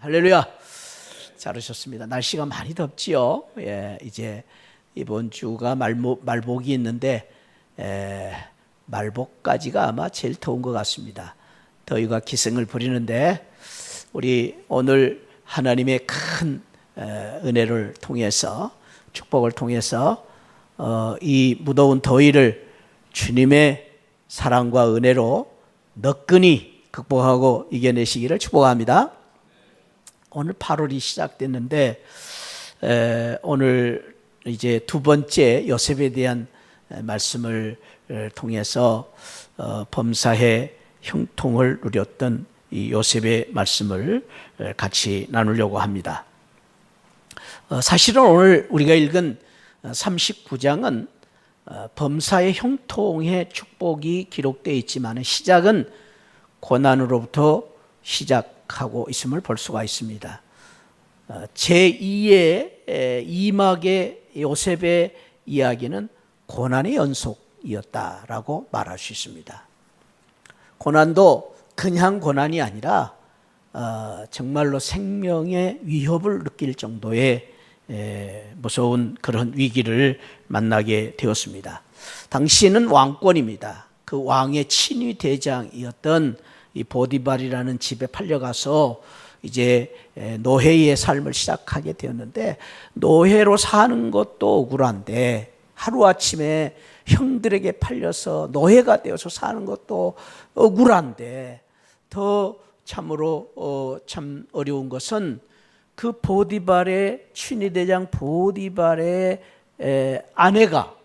할렐루야. 잘 오셨습니다. 날씨가 많이 덥지요. 예, 이제 이번 주가 말복이 있는데 말복까지가 아마 제일 더운 것 같습니다. 더위가 기승을 부리는데 우리 오늘 하나님의 큰 은혜를 통해서 축복을 통해서 이 무더운 더위를 주님의 사랑과 은혜로 너끈히 극복하고 이겨내시기를 축복합니다. 오늘 8월이 시작됐는데 오늘 이제 두 번째 요셉에 대한 말씀을 통해서 범사의 형통을 누렸던 이 요셉의 말씀을 같이 나누려고 합니다. 사실은 오늘 우리가 읽은 39장은 범사의 형통의 축복이 기록되어 있지만 시작은 고난으로부터 시작하고 있음을 볼 수가 있습니다. 제2의 이막의 요셉의 이야기는 고난의 연속이었다라고 말할 수 있습니다. 고난도 그냥 고난이 아니라 정말로 생명의 위협을 느낄 정도의 무서운 그런 위기를 만나게 되었습니다. 당시에는 왕권입니다. 그 왕의 친위 대장이었던 이 보디발이라는 집에 팔려가서 이제 노예의 삶을 시작하게 되었는데, 노예로 사는 것도 억울한데 하루아침에 형들에게 팔려서 노예가 되어서 사는 것도 억울한데, 더 참으로 참 어려운 것은 그 보디발의 친위대장 보디발의 아내가,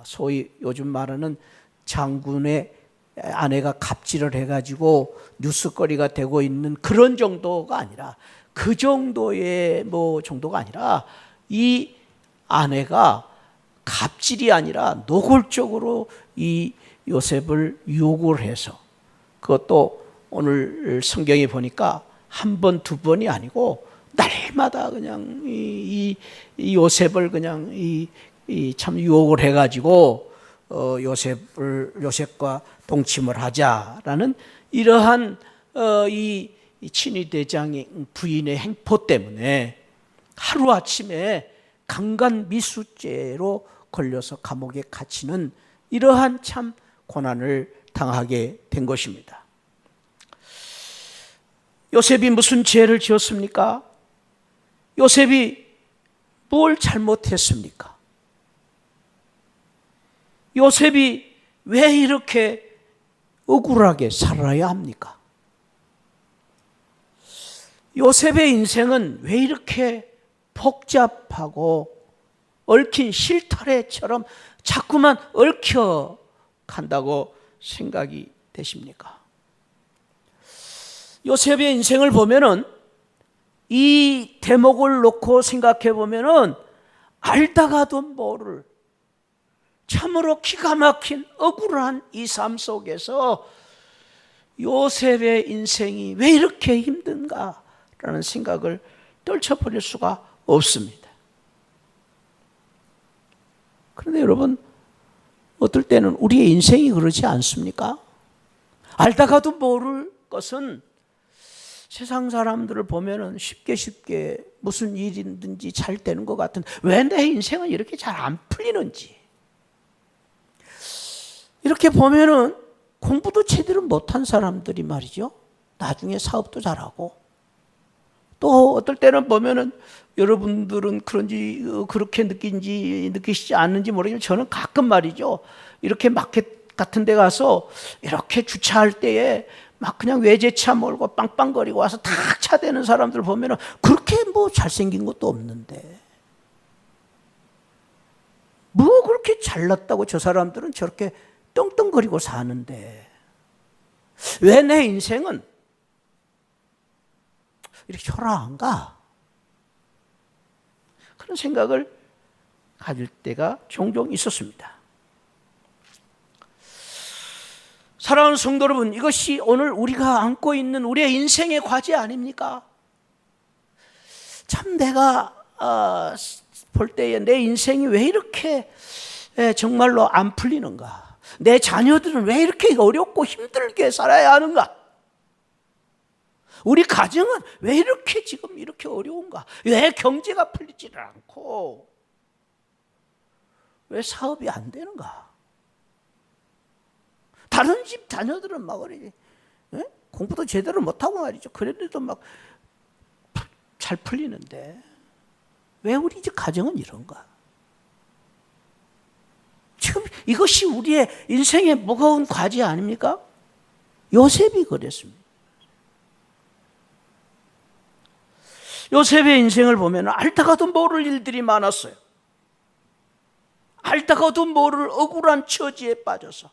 소위 요즘 말하는 장군의 아내가 갑질을 해가지고 뉴스거리가 되고 있는 그런 정도가 아니라, 그 정도의 정도가 아니라 이 아내가 갑질이 아니라 노골적으로 이 요셉을 유혹을 해서, 그것도 오늘 성경에 보니까 한 번, 두 번이 아니고 날마다 그냥 이 요셉을 그냥 참 유혹을 해가지고 요셉과 동침을 하자라는 이러한 이 친위대장의 부인의 행포 때문에 하루아침에 강간미수죄로 걸려서 감옥에 갇히는 이러한 참 고난을 당하게 된 것입니다. 요셉이 무슨 죄를 지었습니까? 요셉이 뭘 잘못했습니까? 요셉이 왜 이렇게 억울하게 살아야 합니까? 요셉의 인생은 왜 이렇게 복잡하고 얽힌 실타래처럼 자꾸만 얽혀 간다고 생각이 되십니까? 요셉의 인생을 보면은, 이 대목을 놓고 생각해 보면은 알다가도 모를 참으로 기가 막힌 억울한 이 삶 속에서 요셉의 인생이 왜 이렇게 힘든가라는 생각을 떨쳐버릴 수가 없습니다. 그런데 여러분, 어떨 때는 우리의 인생이 그러지 않습니까? 알다가도 모를 것은 세상 사람들을 보면은 쉽게 무슨 일이든지 잘 되는 것 같은데 왜 내 인생은 이렇게 잘 안 풀리는지, 이렇게 보면은 공부도 제대로 못한 사람들이 말이죠, 나중에 사업도 잘하고, 또 어떨 때는 보면은 여러분들은 그런지 그렇게 느끼시지 않는지 모르겠지만 저는 가끔 말이죠, 이렇게 마켓 같은 데 가서 이렇게 주차할 때에 막 그냥 외제차 몰고 빵빵거리고 와서 다 차 대는 사람들 보면은 그렇게 잘생긴 것도 없는데 그렇게 잘났다고 저 사람들은 저렇게 떵떵거리고 사는데 왜 내 인생은 이렇게 초라한가? 그런 생각을 가질 때가 종종 있었습니다. 사랑하는 성도 여러분, 이것이 오늘 우리가 안고 있는 우리의 인생의 과제 아닙니까? 참 내가 볼 때에 내 인생이 왜 이렇게 정말로 안 풀리는가? 내 자녀들은 왜 이렇게 어렵고 힘들게 살아야 하는가? 우리 가정은 왜 이렇게 지금 이렇게 어려운가? 왜 경제가 풀리지를 않고 왜 사업이 안 되는가? 다른 집 자녀들은 막 공부도 제대로 못하고 말이죠. 그래도 막 잘 풀리는데 왜 우리 집 가정은 이런가? 지금 이것이 우리의 인생의 무거운 과제 아닙니까? 요셉이 그랬습니다. 요셉의 인생을 보면 알다가도 모를 일들이 많았어요. 알다가도 모를 억울한 처지에 빠져서,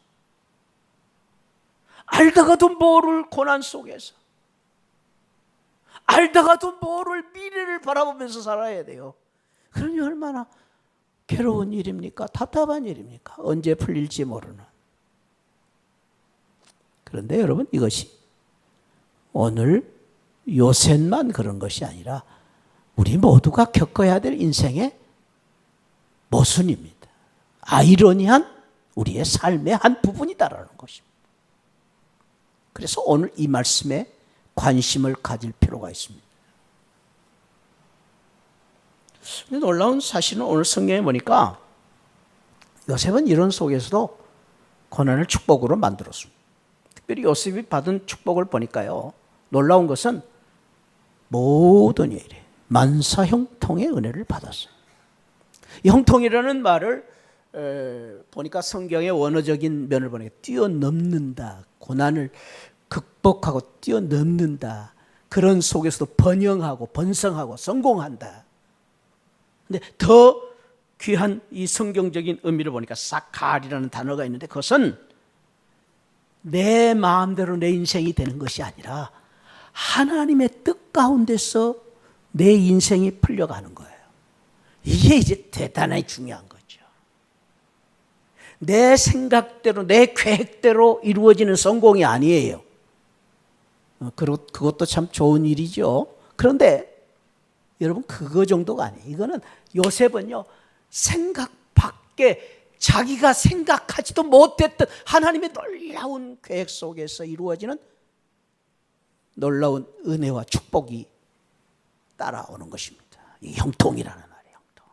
알다가도 모를 고난 속에서, 알다가도 모를 미래를 바라보면서 살아야 돼요. 그러니 얼마나 괴로운 일입니까? 답답한 일입니까? 언제 풀릴지 모르는. 그런데 여러분, 이것이 오늘 요셉만 그런 것이 아니라 우리 모두가 겪어야 될 인생의 모순입니다. 아이러니한 우리의 삶의 한 부분이다라는 것입니다. 그래서 오늘 이 말씀에 관심을 가질 필요가 있습니다. 근데 놀라운 사실은 오늘 성경에 보니까 요셉은 이런 속에서도 고난을 축복으로 만들었습니다. 특별히 요셉이 받은 축복을 보니까요, 놀라운 것은 모든 일에 만사 형통의 은혜를 받았어요. 이 형통이라는 말을 보니까 성경의 원어적인 면을 보니까 뛰어넘는다, 고난을 극복하고 뛰어넘는다, 그런 속에서도 번영하고 번성하고 성공한다. 근데 더 귀한 이 성경적인 의미를 보니까 사칼이라는 단어가 있는데, 그것은 내 마음대로 내 인생이 되는 것이 아니라 하나님의 뜻 가운데서 내 인생이 풀려가는 거예요. 이게 이제 대단히 중요한 거죠. 내 생각대로 내 계획대로 이루어지는 성공이 아니에요. 그것도 참 좋은 일이죠. 그런데 여러분, 그거 정도가 아니에요. 이거는 요셉은요, 생각 밖에 자기가 생각하지도 못했던 하나님의 놀라운 계획 속에서 이루어지는 놀라운 은혜와 축복이 따라오는 것입니다. 이 형통이라는 말이에요. 형통.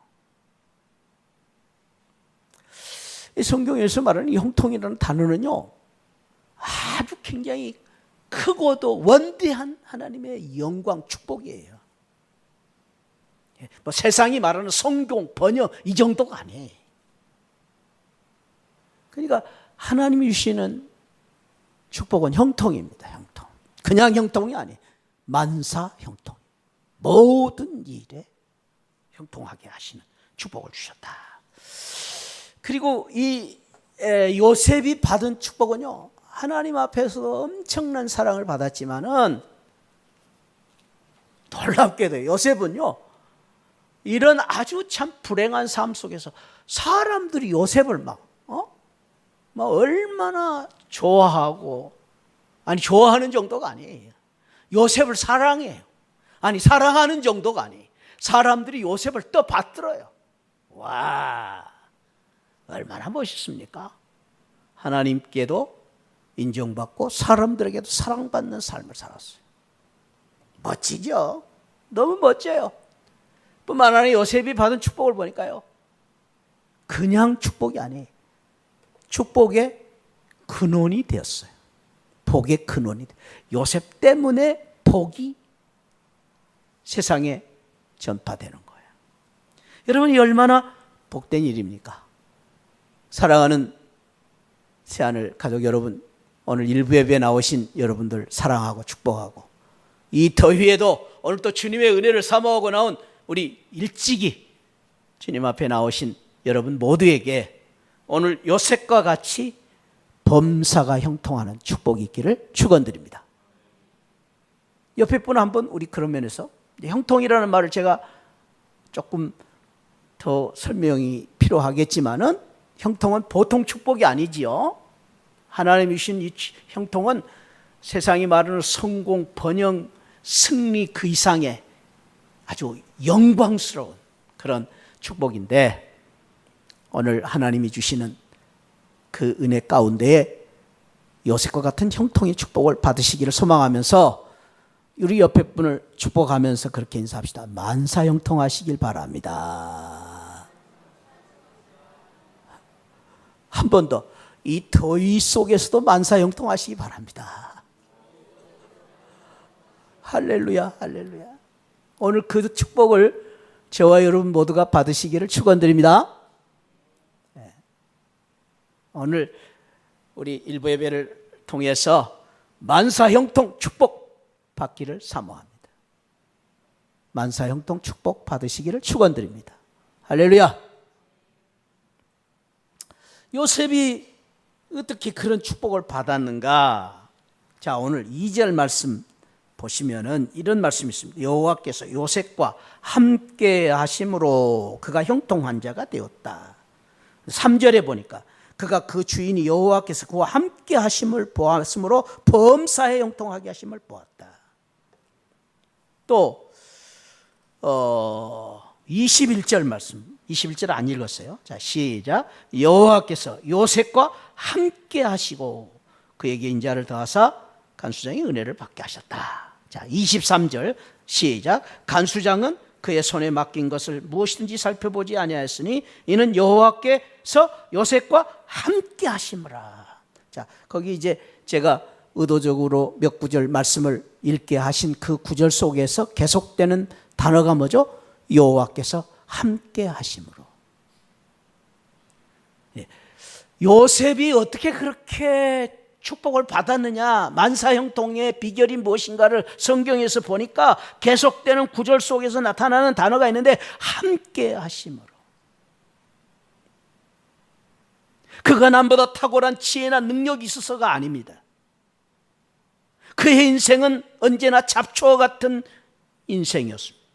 이 성경에서 말하는 이 형통이라는 단어는요, 아주 굉장히 크고도 원대한 하나님의 영광, 축복이에요. 뭐 세상이 말하는 성공, 번영 이 정도가 아니에요. 그러니까 하나님이 주시는 축복은 형통입니다. 형통. 그냥 형통이 아니에요. 만사 형통. 모든 일에 형통하게 하시는 축복을 주셨다. 그리고 이 요셉이 받은 축복은요, 하나님 앞에서 엄청난 사랑을 받았지만은 놀랍게도 요셉은요, 이런 아주 참 불행한 삶 속에서 사람들이 요셉을 막 얼마나 좋아하고, 아니 좋아하는 정도가 아니에요. 요셉을 사랑해요. 아니 사랑하는 정도가 아니에요. 사람들이 요셉을 떠받들어요. 와, 얼마나 멋있습니까? 하나님께도 인정받고 사람들에게도 사랑받는 삶을 살았어요. 멋지죠? 너무 멋져요. 뿐만 아니라 요셉이 받은 축복을 보니까요, 그냥 축복이 아니에요. 축복의 근원이 되었어요. 복의 근원이 되었어요. 요셉 때문에 복이 세상에 전파되는 거예요. 여러분, 이 얼마나 복된 일입니까? 사랑하는 새하늘 가족 여러분, 오늘 일부 예배에 나오신 여러분들 사랑하고 축복하고, 이 더위에도 오늘 또 주님의 은혜를 사모하고 나온 우리 일찍이 주님 앞에 나오신 여러분 모두에게 오늘 요셉과 같이 범사가 형통하는 축복이 있기를 축원드립니다. 옆에 분 한번 우리 그런 면에서 형통이라는 말을 제가 조금 더 설명이 필요하겠지만은, 형통은 보통 축복이 아니지요. 하나님이 주신 이 형통은 세상이 말하는 성공, 번영, 승리 그 이상의 아주 영광스러운 그런 축복인데, 오늘 하나님이 주시는 그 은혜 가운데에 요셉과 같은 형통의 축복을 받으시기를 소망하면서 우리 옆에 분을 축복하면서 그렇게 인사합시다. 만사형통하시길 바랍니다. 한 번 더. 이 더위 속에서도 만사형통하시기 바랍니다. 할렐루야, 할렐루야. 오늘 그 축복을 저와 여러분 모두가 받으시기를 축원드립니다. 네. 오늘 우리 일부 예배를 통해서 만사형통 축복 받기를 사모합니다. 만사형통 축복 받으시기를 축원드립니다. 할렐루야. 요셉이 어떻게 그런 축복을 받았는가? 자, 오늘 2절 말씀 보시면은 이런 말씀이 있습니다. 여호와께서 요셉과 함께 하심으로 그가 형통한 자가 되었다. 3절에 보니까 그가 그 주인이 여호와께서 그와 함께 하심을 보았으므로 범사에 형통하게 하심을 보았다. 또 21절 말씀, 21절 안 읽었어요. 자, 시작. 여호와께서 요셉과 함께 하시고 그에게 인자를 더하사 간수장의 은혜를 받게 하셨다. 자, 23절 시작. 간수장은 그의 손에 맡긴 것을 무엇이든지 살펴보지 아니하였으니 이는 여호와께서 요셉과 함께 하심이라. 자, 거기 이제 제가 의도적으로 몇 구절 말씀을 읽게 하신 그 구절 속에서 계속되는 단어가 뭐죠? 여호와께서 함께 하심으로. 요셉이 어떻게 그렇게 축복을 받았느냐, 만사형통의 비결이 무엇인가를 성경에서 보니까 계속되는 구절 속에서 나타나는 단어가 있는데 함께 하심으로. 그가 남보다 탁월한 지혜나 능력이 있어서가 아닙니다. 그의 인생은 언제나 잡초와 같은 인생이었습니다.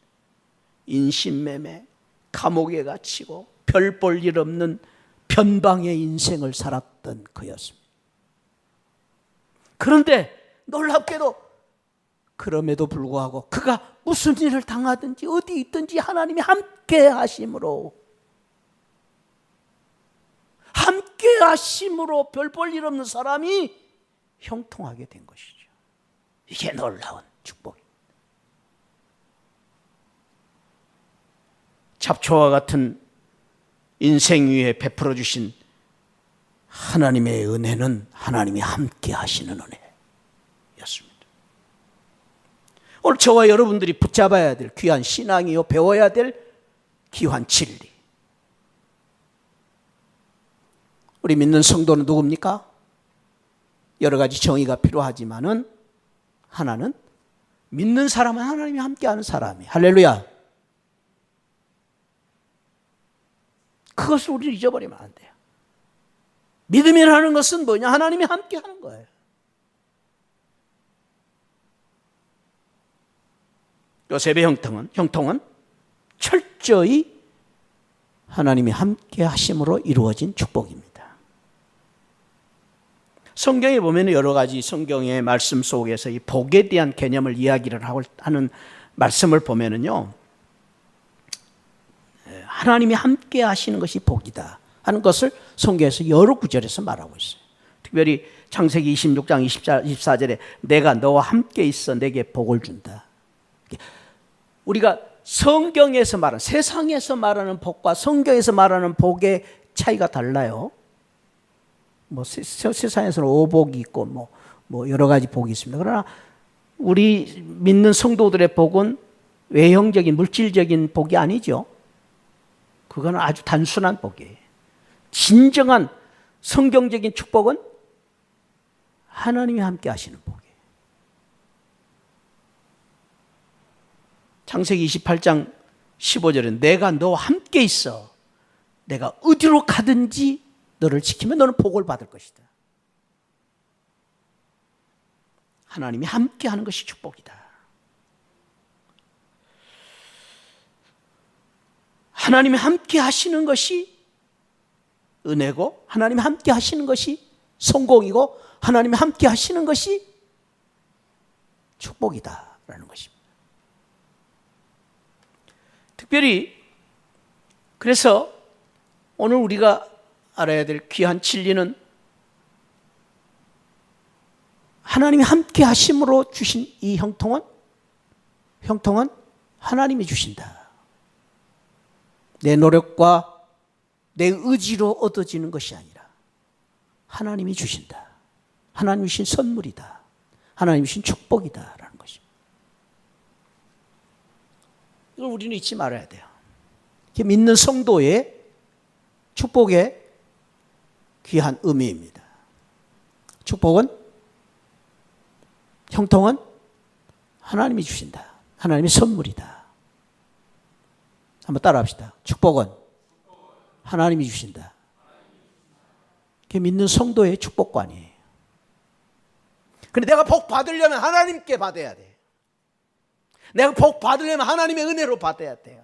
인신매매, 감옥에 갇히고 별 볼 일 없는 변방의 인생을 살았던 그였습니다. 그런데 놀랍게도 그럼에도 불구하고 그가 무슨 일을 당하든지 어디 있든지 하나님이 함께 하심으로, 함께 하심으로 별 볼 일 없는 사람이 형통하게 된 것이죠. 이게 놀라운 축복입니다. 잡초와 같은 인생 위에 베풀어 주신 하나님의 은혜는 하나님이 함께 하시는 은혜였습니다. 오늘 저와 여러분들이 붙잡아야 될 귀한 신앙이요, 배워야 될 귀한 진리. 우리 믿는 성도는 누굽니까? 여러 가지 정의가 필요하지만은 하나는 믿는 사람은 하나님이 함께하는 사람이. 할렐루야. 그것을 우리는 잊어버리면 안 돼요. 믿음이라는 것은 뭐냐? 하나님이 함께하는 거예요. 요셉의 형통은 철저히 하나님이 함께 하심으로 이루어진 축복입니다. 성경에 보면 여러 가지 성경의 말씀 속에서 이 복에 대한 개념을 이야기를 하는 말씀을 보면은요, 하나님이 함께 하시는 것이 복이다 하는 것을 성경에서 여러 구절에서 말하고 있어요. 특별히 창세기 26장 24절에 내가 너와 함께 있어 내게 복을 준다. 우리가 성경에서 말하는, 세상에서 말하는 복과 성경에서 말하는 복의 차이가 달라요. 뭐 세상에서는 오복이 있고 뭐 여러 가지 복이 있습니다. 그러나 우리 믿는 성도들의 복은 외형적인 물질적인 복이 아니죠. 그거는 아주 단순한 복이에요. 진정한 성경적인 축복은 하나님이 함께 하시는 복이에요. 창세기 28장 15절은 내가 너와 함께 있어 내가 어디로 가든지 너를 지키면 너는 복을 받을 것이다. 하나님이 함께 하는 것이 축복이다. 하나님이 함께 하시는 것이 은혜고, 하나님이 함께 하시는 것이 성공이고, 하나님이 함께 하시는 것이 축복이다라는 것입니다. 특별히 그래서 오늘 우리가 알아야 될 귀한 진리는 하나님이 함께 하심으로 주신 이 형통은 형통은 하나님이 주신다. 내 노력과 내 의지로 얻어지는 것이 아니라 하나님이 주신다. 하나님이 주신 선물이다. 하나님이 주신 축복이다라는 것입니다. 이걸 우리는 잊지 말아야 돼요. 믿는 성도의 축복의 귀한 의미입니다. 축복은, 형통은 하나님이 주신다. 하나님의 선물이다. 한번 따라합시다. 축복은 하나님이 주신다. 그게 믿는 성도의 축복관이에요. 근데 내가 복 받으려면 하나님께 받아야 돼. 내가 복 받으려면 하나님의 은혜로 받아야 돼요.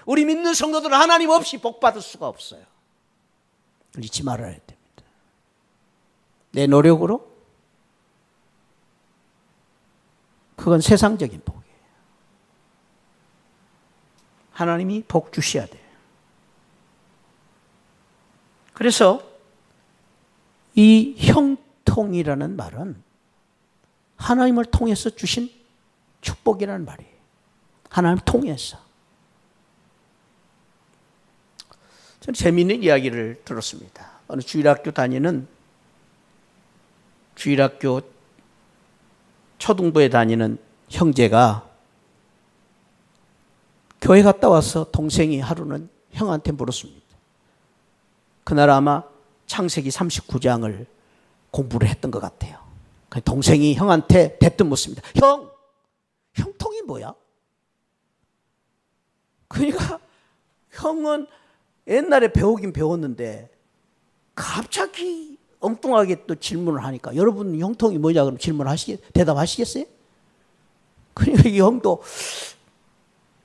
우리 믿는 성도들은 하나님 없이 복 받을 수가 없어요. 잊지 말아야 됩니다. 내 노력으로? 그건 세상적인 복이에요. 하나님이 복 주셔야 돼요. 그래서 이 형통이라는 말은 하나님을 통해서 주신 축복이라는 말이에요. 하나님을 통해서. 저는 재미있는 이야기를 들었습니다. 어느 주일학교 다니는, 주일학교 초등부에 다니는 형제가 교회 갔다 와서 동생이 하루는 형한테 물었습니다. 그날 아마 창세기 39장을 공부를 했던 것 같아요. 동생이 형한테 대뜸 묻습니다. 형, 형통이 뭐야? 그러니까 형은 옛날에 배우긴 배웠는데 갑자기 엉뚱하게 또 질문을 하니까, 여러분 형통이 뭐냐 그럼 대답하시겠어요? 그러니까 이 형도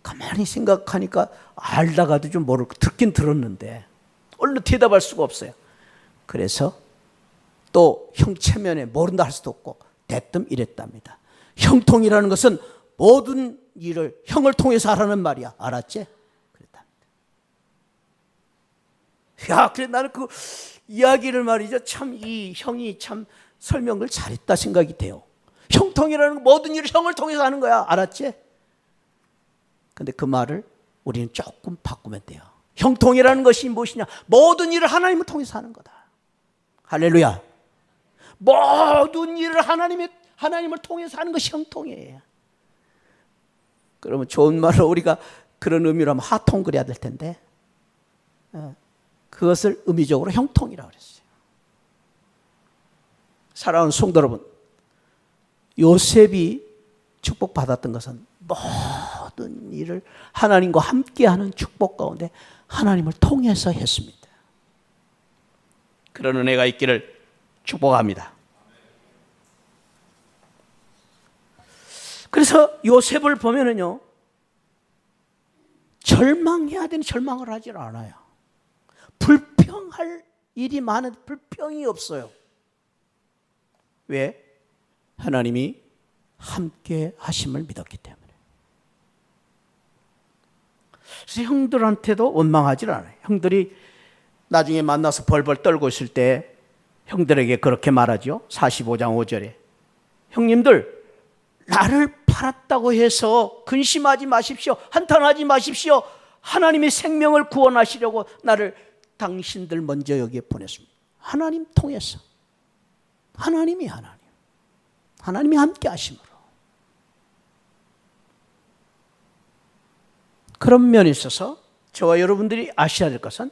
가만히 생각하니까 알다가도 좀 모르고 듣긴 들었는데 얼른 대답할 수가 없어요. 그래서 또 형 체면에 모른다 할 수도 없고 대뜸 이랬답니다. 형통이라는 것은 모든 일을 형을 통해서 하라는 말이야. 알았지? 그랬답니다. 야, 그래 나는 그 이야기를 말이죠. 참 이 형이 참 설명을 잘했다 생각이 돼요. 형통이라는 모든 일을 형을 통해서 하는 거야. 알았지? 근데 그 말을 우리는 조금 바꾸면 돼요. 형통이라는 것이 무엇이냐? 모든 일을 하나님을 통해서 하는 거다. 할렐루야. 모든 일을 하나님을 통해서 하는 것이 형통이에요. 그러면 좋은 말로 우리가 그런 의미로 하면 하통 그래야 될 텐데, 그것을 의미적으로 형통이라고 그랬어요. 사랑하는 성도 여러분, 요셉이 축복받았던 것은 모든 일을 하나님과 함께하는 축복 가운데 하나님을 통해서 했습니다. 그런 은혜가 있기를 축복합니다. 그래서 요셉을 보면은요, 절망해야 되는 절망을 하질 않아요. 불평할 일이 많은데 불평이 없어요. 왜? 하나님이 함께 하심을 믿었기 때문에. 그래서 형들한테도 원망하지 않아요. 형들이 나중에 만나서 벌벌 떨고 있을 때 형들에게 그렇게 말하죠. 45장 5절에 형님들, 나를 팔았다고 해서 근심하지 마십시오. 한탄하지 마십시오. 하나님의 생명을 구원하시려고 나를 당신들 먼저 여기에 보냈습니다. 하나님 통해서. 하나님이 함께 하심으로. 그런 면에 있어서 저와 여러분들이 아셔야 될 것은,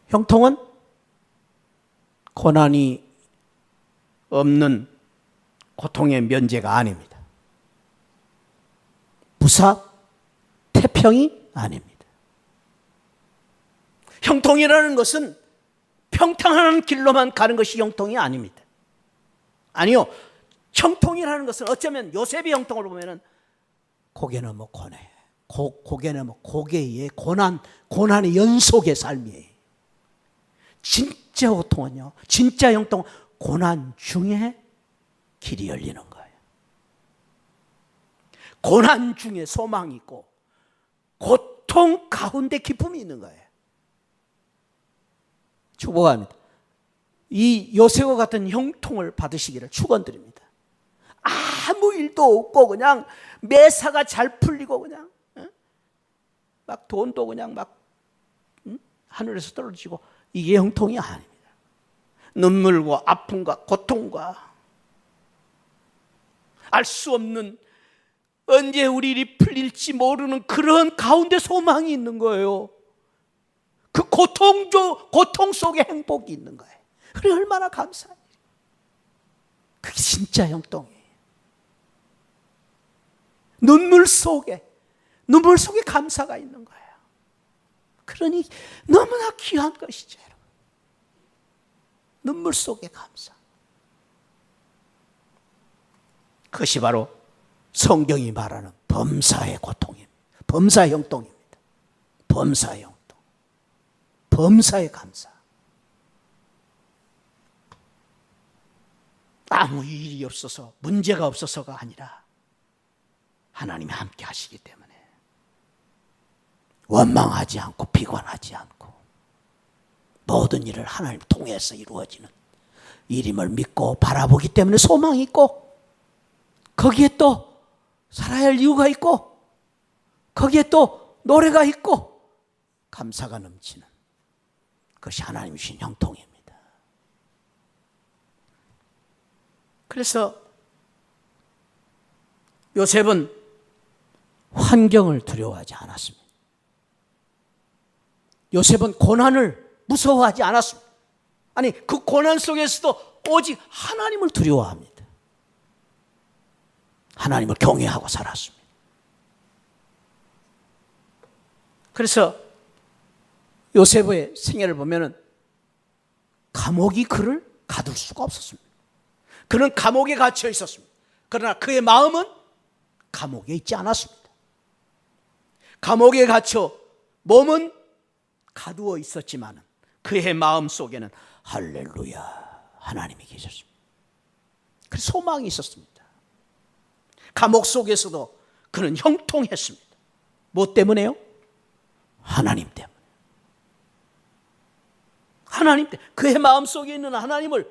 형통은 고난이 없는 고통의 면제가 아닙니다. 무사 태평이 아닙니다. 형통이라는 것은 평탄한 길로만 가는 것이 형통이 아닙니다. 아니요, 형통이라는 것은 어쩌면 요셉의 형통을 보면은 고개 넘어 고뇌, 고개 넘어 고개의 고난의 연속의 삶이에요. 진짜 고통은요, 진짜 형통은 고난 중에 길이 열리는 거예요. 고난 중에 소망이 있고 고통 가운데 기쁨이 있는 거예요. 축복합니다. 이 요셉과 같은 형통을 받으시기를 축원드립니다. 아무 일도 없고 그냥 매사가 잘 풀리고 그냥 막 돈도 그냥 막 하늘에서 떨어지고, 이게 형통이 아닙니다. 눈물과 아픔과 고통과 알 수 없는, 언제 우리 일이 풀릴지 모르는 그런 가운데 소망이 있는 거예요. 그 고통 속에 행복이 있는 거예요. 그래, 얼마나 감사해요. 그게 진짜 형통이에요. 눈물 속에 감사가 있는 거예요. 그러니 너무나 귀한 것이죠, 여러분. 눈물 속에 감사. 그것이 바로 성경이 말하는 범사의 고통입니다. 범사의 형통입니다. 범사의 형통. 범사의 감사. 아무 일이 없어서, 문제가 없어서가 아니라 하나님이 함께 하시기 때문에 원망하지 않고 비관하지 않고 모든 일을 하나님 통해서 이루어지는 일임을 믿고 바라보기 때문에 소망이 있고, 거기에 또 살아야 할 이유가 있고, 거기에 또 노래가 있고, 감사가 넘치는 그것이 하나님이 주신 형통입니다. 그래서 요셉은 환경을 두려워하지 않았습니다. 요셉은 고난을 무서워하지 않았습니다. 아니, 그 고난 속에서도 오직 하나님을 두려워합니다. 하나님을 경외하고 살았습니다. 그래서 요셉의 생애를 보면은 감옥이 그를 가둘 수가 없었습니다. 그는 감옥에 갇혀 있었습니다. 그러나 그의 마음은 감옥에 있지 않았습니다. 감옥에 갇혀 몸은 가두어 있었지만 그의 마음 속에는 할렐루야, 하나님이 계셨습니다. 그래서 소망이 있었습니다. 감옥 속에서도 그는 형통했습니다. 뭐 때문에요? 하나님 때문에. 하나님 때문에. 그의 마음 속에 있는 하나님을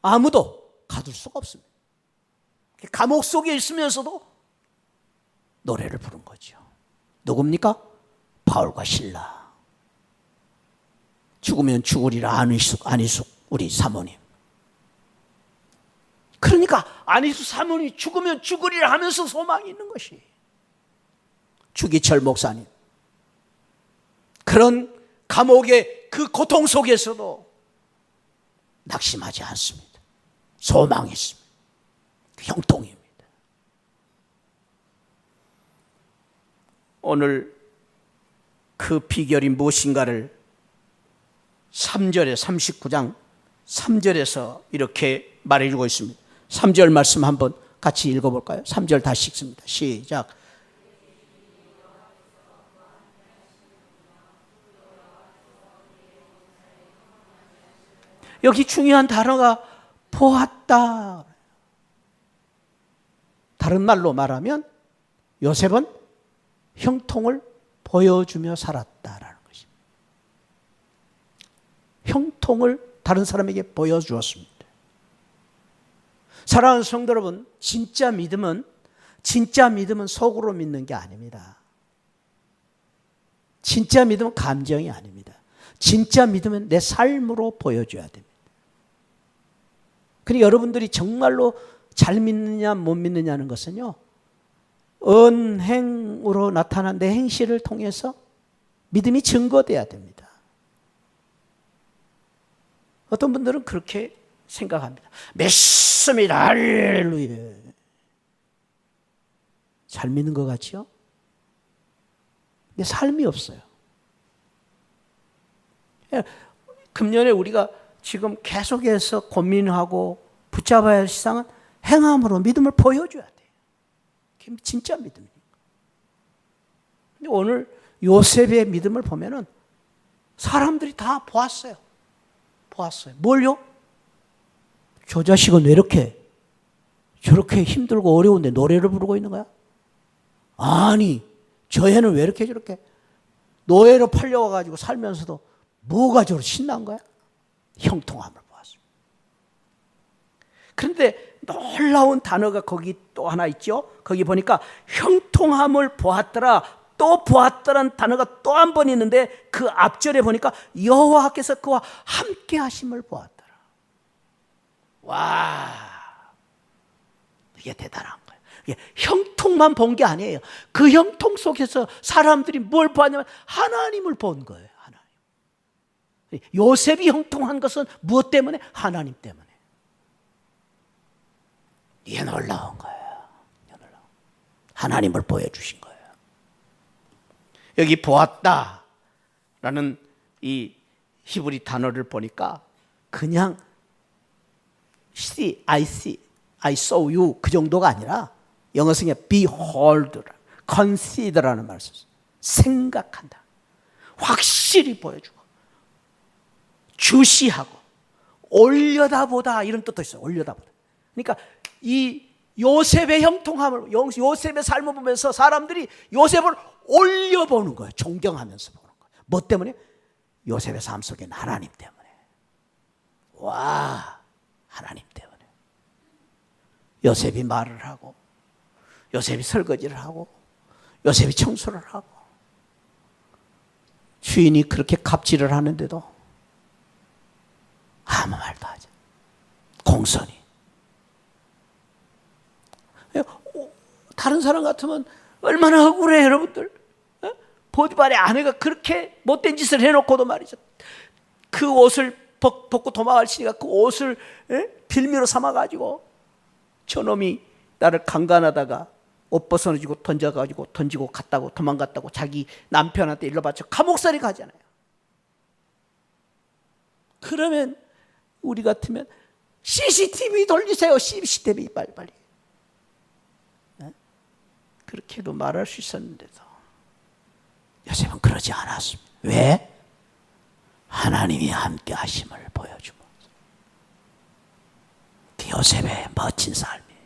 아무도 가둘 수가 없습니다. 감옥 속에 있으면서도 노래를 부른 거죠. 누굽니까? 바울과 실라. 죽으면 죽으리라 안희숙 우리 사모님. 그러니까 안희숙 사모님이 죽으면 죽으리라 하면서 소망이 있는 것이, 주기철 목사님, 그런 감옥의 그 고통 속에서도 낙심하지 않습니다. 소망이 있습니다. 형통입니다. 오늘 그 비결이 무엇인가를 3절에 39장 3절에서 이렇게 말해주고 있습니다. 3절 말씀 한번 같이 읽어볼까요? 3절 다시 읽습니다. 시작. 여기 중요한 단어가 보았다. 다른 말로 말하면 요셉은 형통을 보여주며 살았다라는 것입니다. 형통을 다른 사람에게 보여주었습니다. 사랑하는 성도 여러분, 진짜 믿음은 속으로 믿는 게 아닙니다. 진짜 믿음은 감정이 아닙니다. 진짜 믿음은 내 삶으로 보여줘야 됩니다. 그러니까 여러분들이 정말로 잘 믿느냐 못 믿느냐는 것은요, 언행으로 나타난 내 행실을 통해서 믿음이 증거돼야 됩니다. 어떤 분들은 그렇게 생각합니다. 믿습니다. 할렐루야. 잘 믿는 것 같죠? 근데 삶이 없어요. 금년에 우리가 지금 계속해서 고민하고 붙잡아야 할 시상은 행함으로 믿음을 보여줘야 돼요. 그게 진짜 믿음이니까. 근데 오늘 요셉의 믿음을 보면은 사람들이 다 보았어요. 뭘요? 저 자식은 왜 저렇게 힘들고 어려운데 노래를 부르고 있는 거야? 아니, 저 애는 왜 저렇게 노예로 팔려와가지고 살면서도 뭐가 저렇게 신난 거야? 형통함을 보았습니다. 그런데 놀라운 단어가 거기 또 하나 있죠. 거기 보니까 형통함을 보았더라, 또 보았더라는 단어가 또 한 번 있는데 그 앞절에 보니까 여호와께서 그와 함께 하심을 보았더라. 와, 이게 대단한 거예요. 이게 형통만 본 게 아니에요. 그 형통 속에서 사람들이 뭘 보았냐면 하나님을 본 거예요. 하나님. 요셉이 형통한 것은 무엇 때문에? 하나님 때문에. 이게 놀라운 거예요. 하나님을 보여주신 거예요. 여기 보았다라는 이 히브리 단어를 보니까 그냥 see, I saw you 그 정도가 아니라 영어 성에 behold, consider라는 말을 썼어요. 생각한다. 확실히 보여주고 주시하고 올려다보다 이런 뜻도 있어요. 올려다보다. 그러니까 이 요셉의 형통함을, 요셉의 삶을 보면서 사람들이 요셉을 올려보는 거예요. 존경하면서 보는 거예요. 뭐 때문에? 요셉의 삶 속에는 하나님 때문에. 와, 하나님 때문에. 요셉이 말을 하고, 요셉이 설거지를 하고, 요셉이 청소를 하고, 주인이 그렇게 갑질을 하는데도 아무 말도 하지. 공손히. 다른 사람 같으면 얼마나 억울해, 여러분들. 보디발의 아내가 그렇게 못된 짓을 해놓고도 말이죠. 그 옷을 벗고 도망갈 시니까 그 옷을 빌미로 삼아가지고 저놈이 나를 강간하다가 옷 벗어지고 던지고 갔다고 도망갔다고 자기 남편한테 일러 바쳐 감옥살이 가잖아요. 그러면 우리 같으면 CCTV 돌리세요. CCTV 빨리. 그렇게도 말할 수 있었는데도 요셉은 그러지 않았습니다. 왜? 하나님이 함께 하심을 보여주고 요셉의 멋진 삶이에요.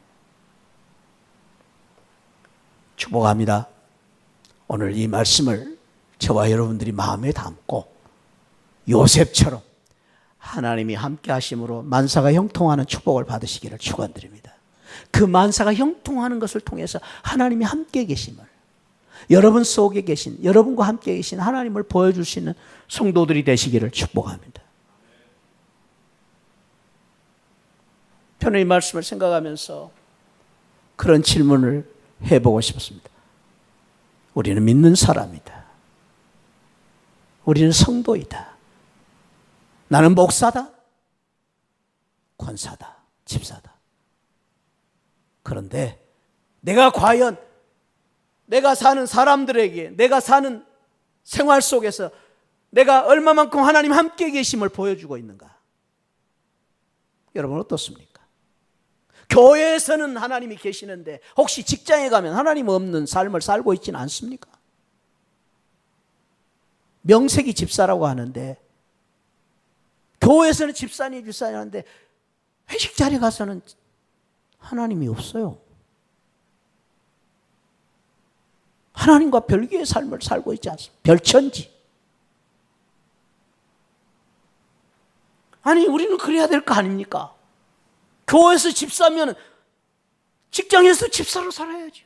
축복합니다. 오늘 이 말씀을 저와 여러분들이 마음에 담고 요셉처럼 하나님이 함께 하심으로 만사가 형통하는 축복을 받으시기를 축원드립니다. 그 만사가 형통하는 것을 통해서 하나님이 함께 계심을, 여러분 속에 계신, 여러분과 함께 계신 하나님을 보여줄 수 있는 성도들이 되시기를 축복합니다. 저는 이 말씀을 생각하면서 그런 질문을 해보고 싶습니다. 우리는 믿는 사람이다. 우리는 성도이다. 나는 목사다. 권사다. 집사다. 그런데 내가 과연 내가 사는 사람들에게, 내가 사는 생활 속에서 내가 얼마만큼 하나님 함께 계심을 보여주고 있는가? 여러분 어떻습니까? 교회에서는 하나님이 계시는데 혹시 직장에 가면 하나님 없는 삶을 살고 있지는 않습니까? 명색이 집사라고 하는데 교회에서는 집사님 하는데 회식 자리에 가서는 하나님이 없어요. 하나님과 별개의 삶을 살고 있지 않습니까? 별천지. 아니 우리는 그래야 될 거 아닙니까? 교회에서 집사면 직장에서 집사로 살아야죠.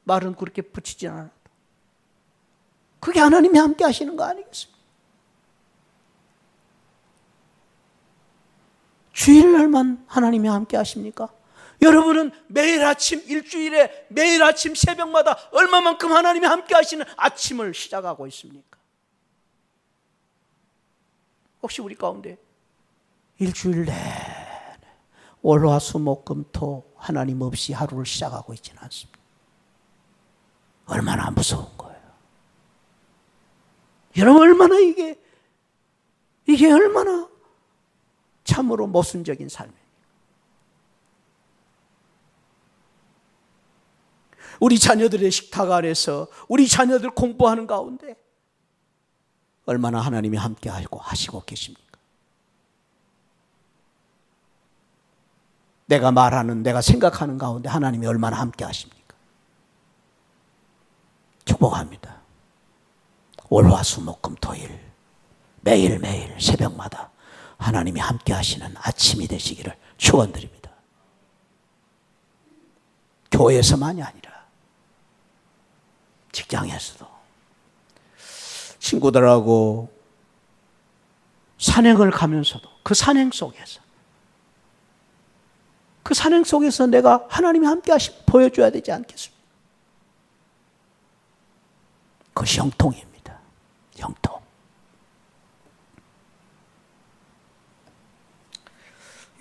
말은 그렇게 붙이지 않아도. 그게 하나님이 함께 하시는 거 아니겠습니까? 주일날만 하나님이 함께 하십니까? 여러분은 매일 아침, 일주일에 매일 아침 새벽마다 얼마만큼 하나님이 함께 하시는 아침을 시작하고 있습니까? 혹시 우리 가운데 일주일 내내 월화수목금토 하나님 없이 하루를 시작하고 있지는 않습니다. 얼마나 무서운 거예요. 여러분 얼마나 이게 얼마나 참으로 모순적인 삶이에요. 우리 자녀들의 식탁 아래서 우리 자녀들 공부하는 가운데 얼마나 하나님이 함께 하시고 계십니까? 내가 말하는, 내가 생각하는 가운데 하나님이 얼마나 함께 하십니까? 축복합니다. 월화수목금토일 매일매일 새벽마다 하나님이 함께 하시는 아침이 되시기를 축원드립니다. 교회에서만이 아니라 직장에서도 친구들하고 산행을 가면서도 그 산행 속에서 내가 하나님이 함께 하시고 보여줘야 되지 않겠습니까? 그것이 형통입니다. 형통.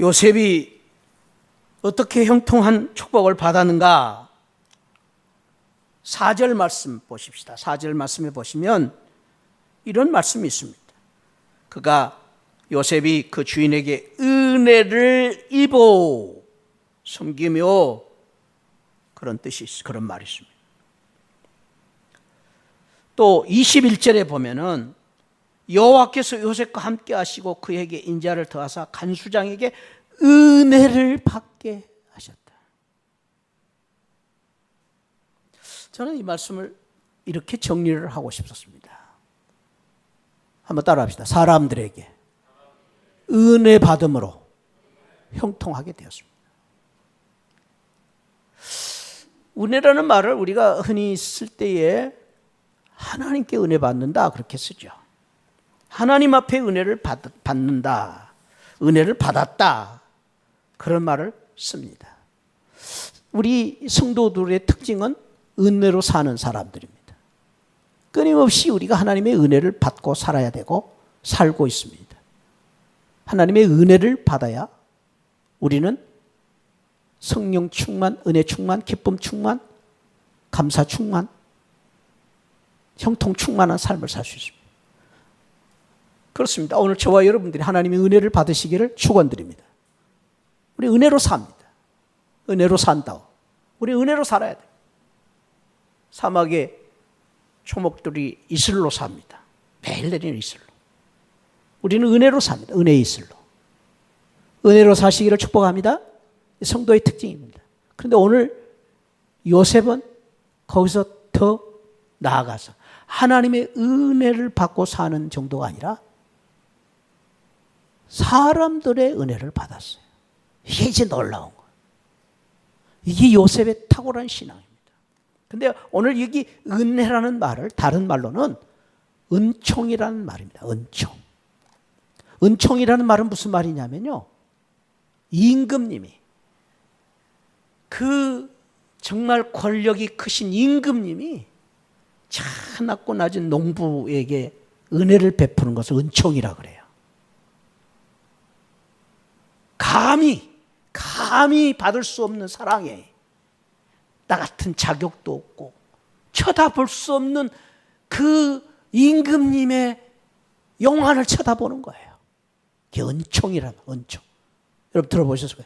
요셉이 어떻게 형통한 축복을 받았는가? 4절 말씀 보십시다. 4절 말씀에 보시면 이런 말씀이 있습니다. 그가 요셉이 그 주인에게 은혜를 입어 섬기며, 그런 뜻이 그런 말이 있습니다. 또 21절에 보면은 여호와께서 요셉과 함께 하시고 그에게 인자를 더하사 간수장에게 은혜를 받게 하셨다. 저는 이 말씀을 이렇게 정리를 하고 싶었습니다. 한번 따라합시다. 사람들에게 은혜 받음으로 형통하게 되었습니다. 은혜라는 말을 우리가 흔히 쓸 때에 하나님께 은혜 받는다 그렇게 쓰죠. 하나님 앞에 은혜를 받는다, 은혜를 받았다, 그런 말을 씁니다. 우리 성도들의 특징은 은혜로 사는 사람들입니다. 끊임없이 우리가 하나님의 은혜를 받고 살아야 되고 살고 있습니다. 하나님의 은혜를 받아야 우리는 성령 충만, 은혜 충만, 기쁨 충만, 감사 충만, 형통 충만한 삶을 살 수 있습니다. 그렇습니다. 오늘 저와 여러분들이 하나님의 은혜를 받으시기를 축원드립니다. 우리 은혜로 삽니다. 은혜로 산다고. 우리 은혜로 살아야 돼요. 사막에 초목들이 이슬로 삽니다. 매일 내리는 이슬로. 우리는 은혜로 삽니다. 은혜의 이슬로. 은혜로 사시기를 축복합니다. 성도의 특징입니다. 그런데 오늘 요셉은 거기서 더 나아가서 하나님의 은혜를 받고 사는 정도가 아니라 사람들의 은혜를 받았어요. 이게 이제 놀라운 거예요. 이게 요셉의 탁월한 신앙입니다. 근데 오늘 여기 은혜라는 말을 다른 말로는 은총이라는 말입니다. 은총. 은총이라는 말은 무슨 말이냐면요, 임금님이, 그 정말 권력이 크신 임금님이 작고 낮은 농부에게 은혜를 베푸는 것을 은총이라 그래요. 감히 받을 수 없는 사랑에 나 같은 자격도 없고 쳐다볼 수 없는 그 임금님의 영안을 쳐다보는 거예요. 그게 은총이라는, 은총. 여러분 들어보셨어요?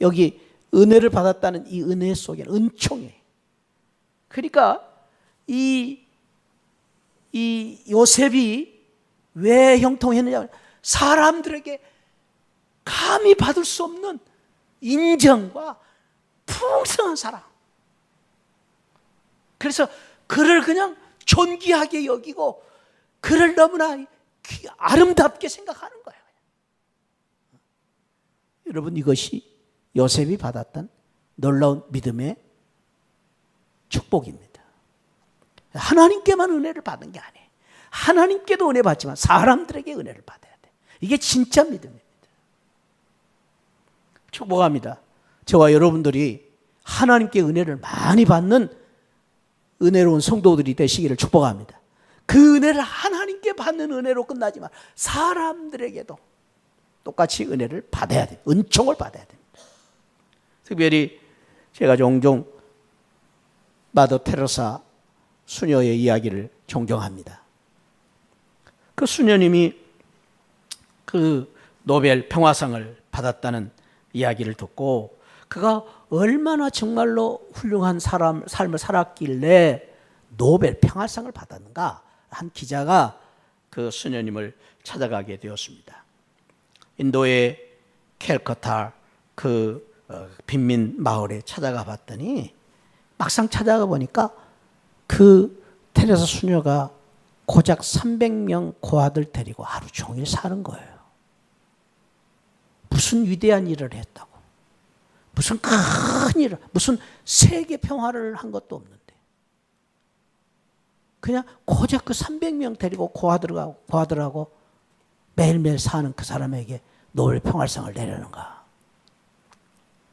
여기 은혜를 받았다는 이 은혜 속에는 은총이에요. 그러니까 이 요셉이 왜 형통했느냐, 사람들에게 감히 받을 수 없는 인정과 풍성한 사랑. 그래서 그를 그냥 존귀하게 여기고 그를 너무나 아름답게 생각하는 거예요. 여러분, 이것이 요셉이 받았던 놀라운 믿음의 축복입니다. 하나님께만 은혜를 받은 게 아니에요. 하나님께도 은혜 받지만 사람들에게 은혜를 받아야 돼. 이게 진짜 믿음입니다. 축복합니다. 저와 여러분들이 하나님께 은혜를 많이 받는 은혜로운 성도들이 되시기를 축복합니다. 그 은혜를 하나님께 받는 은혜로 끝나지만 사람들에게도 똑같이 은혜를 받아야 돼요. 은총을 받아야 됩니다. 특별히 제가 종종 마더 테레사 수녀의 이야기를 존경합니다. 그 수녀님이 그 노벨 평화상을 받았다는 이야기를 듣고 그가 얼마나 정말로 훌륭한 삶을 살았길래 노벨 평화상을 받았는가, 한 기자가 그 수녀님을 찾아가게 되었습니다. 인도의 캘커타 그 빈민 마을에 찾아가 봤더니 막상 찾아가 보니까 그 테레사 수녀가 고작 300명 고아들 데리고 하루 종일 사는 거예요. 무슨 위대한 일을 했다고. 무슨 큰일, 무슨 세계 평화를 한 것도 없는데 그냥 고작 그 300명 데리고 고아들하고 매일매일 사는 그 사람에게 노벨 평화상을 내려는가.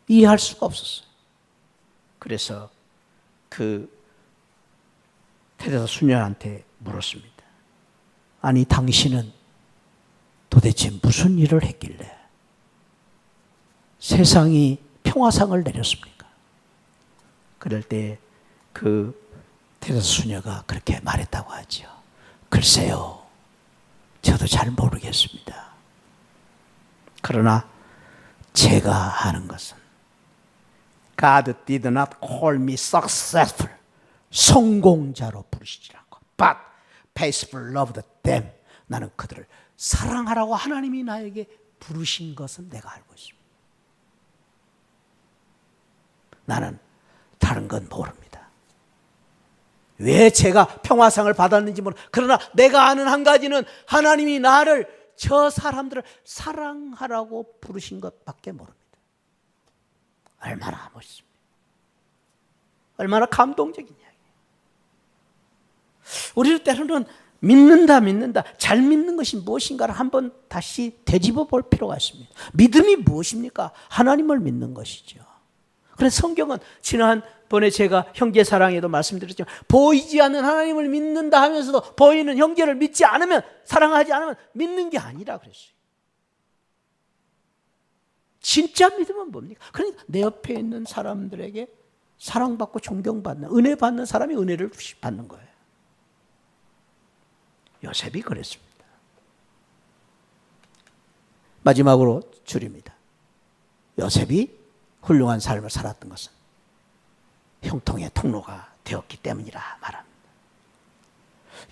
이해할 수가 없었어요. 그래서 그 테레사 수녀한테 물었습니다. 아니 당신은 도대체 무슨 일을 했길래 세상이 평화상을 내렸습니까? 그럴 때 그 테레사 수녀가 그렇게 말했다고 하죠. 글쎄요, 저도 잘 모르겠습니다. 그러나 제가 아는 것은 God did not call me successful. 성공자로 부르시지 않고 But faithful loved them. 나는 그들을 사랑하라고 하나님이 나에게 부르신 것은 내가 알고 있습니다. 나는 다른 건 모릅니다. 왜 제가 평화상을 받았는지 모르. 그러나 내가 아는 한 가지는 하나님이 나를 저 사람들을 사랑하라고 부르신 것밖에 모릅니다. 얼마나 멋있습니다. 얼마나 감동적인 이야기예요. 우리를 때로는 믿는다. 잘 믿는 것이 무엇인가를 한번 다시 되짚어 볼 필요가 있습니다. 믿음이 무엇입니까? 하나님을 믿는 것이죠. 그래서 성경은 지난번에 제가 형제 사랑에도 말씀드렸지만 보이지 않는 하나님을 믿는다 하면서도 보이는 형제를 믿지 않으면, 사랑하지 않으면 믿는 게 아니라 그랬어요. 진짜 믿음은 뭡니까? 그러니까 내 옆에 있는 사람들에게 사랑받고 존경받는, 은혜 받는 사람이 은혜를 받는 거예요. 요셉이 그랬습니다. 마지막으로 줄입니다. 요셉이 훌륭한 삶을 살았던 것은 형통의 통로가 되었기 때문이라 말합니다.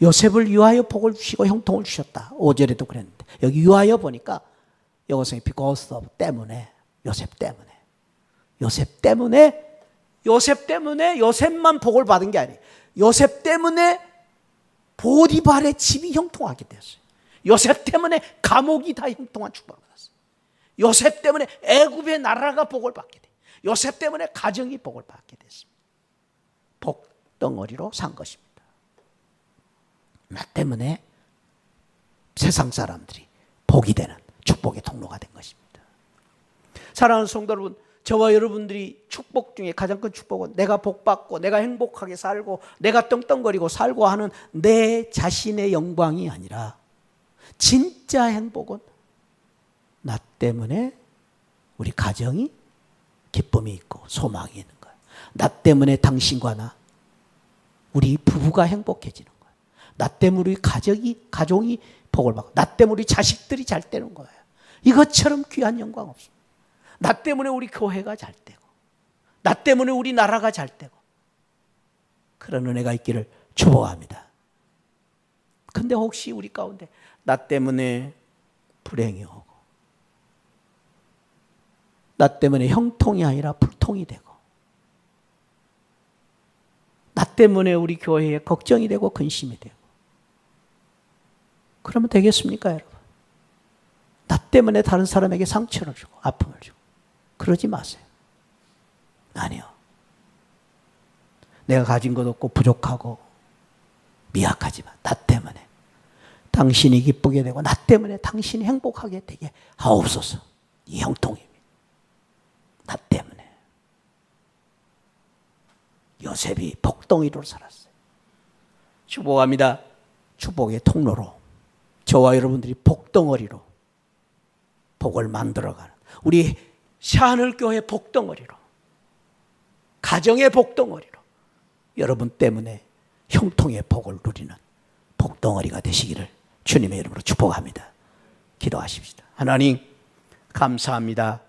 요셉을 위하여 복을 주시고 형통을 주셨다. 5절에도 그랬는데 여기 위하여 보니까 영어성이 because of 때문에, 요셉 때문에 요셉만 복을 받은 게 아니에요. 요셉 때문에 보디발의 집이 형통하게 되었어요. 요셉 때문에 감옥이 다 형통한 축복을 받았어요. 요셉 때문에 애굽의 나라가 복을 받게 돼요. 요셉 때문에 가정이 복을 받게 됐습니다. 복덩어리로 산 것입니다. 나 때문에 세상 사람들이 복이 되는 축복의 통로가 된 것입니다. 사랑하는 성도 여러분, 저와 여러분들이 축복 중에 가장 큰 축복은 내가 복받고 내가 행복하게 살고 내가 떵떵거리고 살고 하는 내 자신의 영광이 아니라 진짜 행복은 나 때문에 우리 가정이 기쁨이 있고 소망이 있는 거예요. 나 때문에 당신과 나, 우리 부부가 행복해지는 거예요. 나 때문에 우리 가정이 복을 받고 나 때문에 우리 자식들이 잘 되는 거예요. 이것처럼 귀한 영광 없습니다. 나 때문에 우리 교회가 잘 되고 나 때문에 우리 나라가 잘 되고 그런 은혜가 있기를 축복합니다. 근데 혹시 우리 가운데 나 때문에 불행이 오고 나 때문에 형통이 아니라 불통이 되고 나 때문에 우리 교회에 걱정이 되고 근심이 되고 그러면 되겠습니까, 여러분? 나 때문에 다른 사람에게 상처를 주고 아픔을 주고 그러지 마세요. 아니요. 내가 가진 것 없고 부족하고 미약하지만 나 때문에 당신이 기쁘게 되고 나 때문에 당신이 행복하게 되게 하옵소서. 이 형통입니다. 나 때문에. 요셉이 복덩이로 살았어요. 축복합니다. 축복의 통로로 저와 여러분들이 복덩어리로 복을 만들어가는 우리 새하늘교회 복덩어리로, 가정의 복덩어리로 여러분 때문에 형통의 복을 누리는 복덩어리가 되시기를 주님의 이름으로 축복합니다. 기도하십시다. 하나님 감사합니다.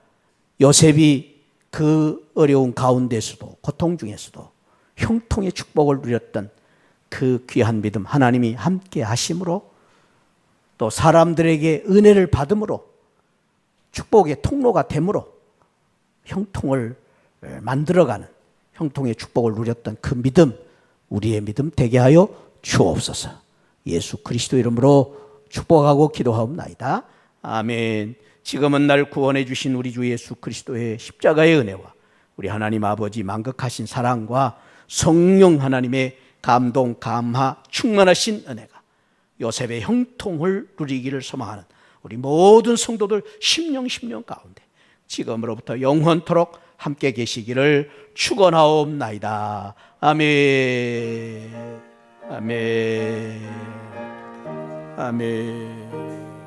요셉이 그 어려운 가운데서도 고통 중에서도 형통의 축복을 누렸던 그 귀한 믿음 하나님이 함께 하심으로 또 사람들에게 은혜를 받음으로 축복의 통로가 됨으로 형통을 만들어가는 형통의 축복을 누렸던 그 믿음, 우리의 믿음 되게 하여 주옵소서. 예수 그리스도 이름으로 축복하고 기도하옵나이다. 아멘. 지금은 날 구원해 주신 우리 주 예수 그리스도의 십자가의 은혜와 우리 하나님 아버지 만극하신 사랑과 성령 하나님의 감동, 감화, 충만하신 은혜가 요셉의 형통을 누리기를 소망하는 우리 모든 성도들 심령 가운데 지금으로부터 영원토록 함께 계시기를 축원하옵나이다. 아멘. 아멘. 아멘.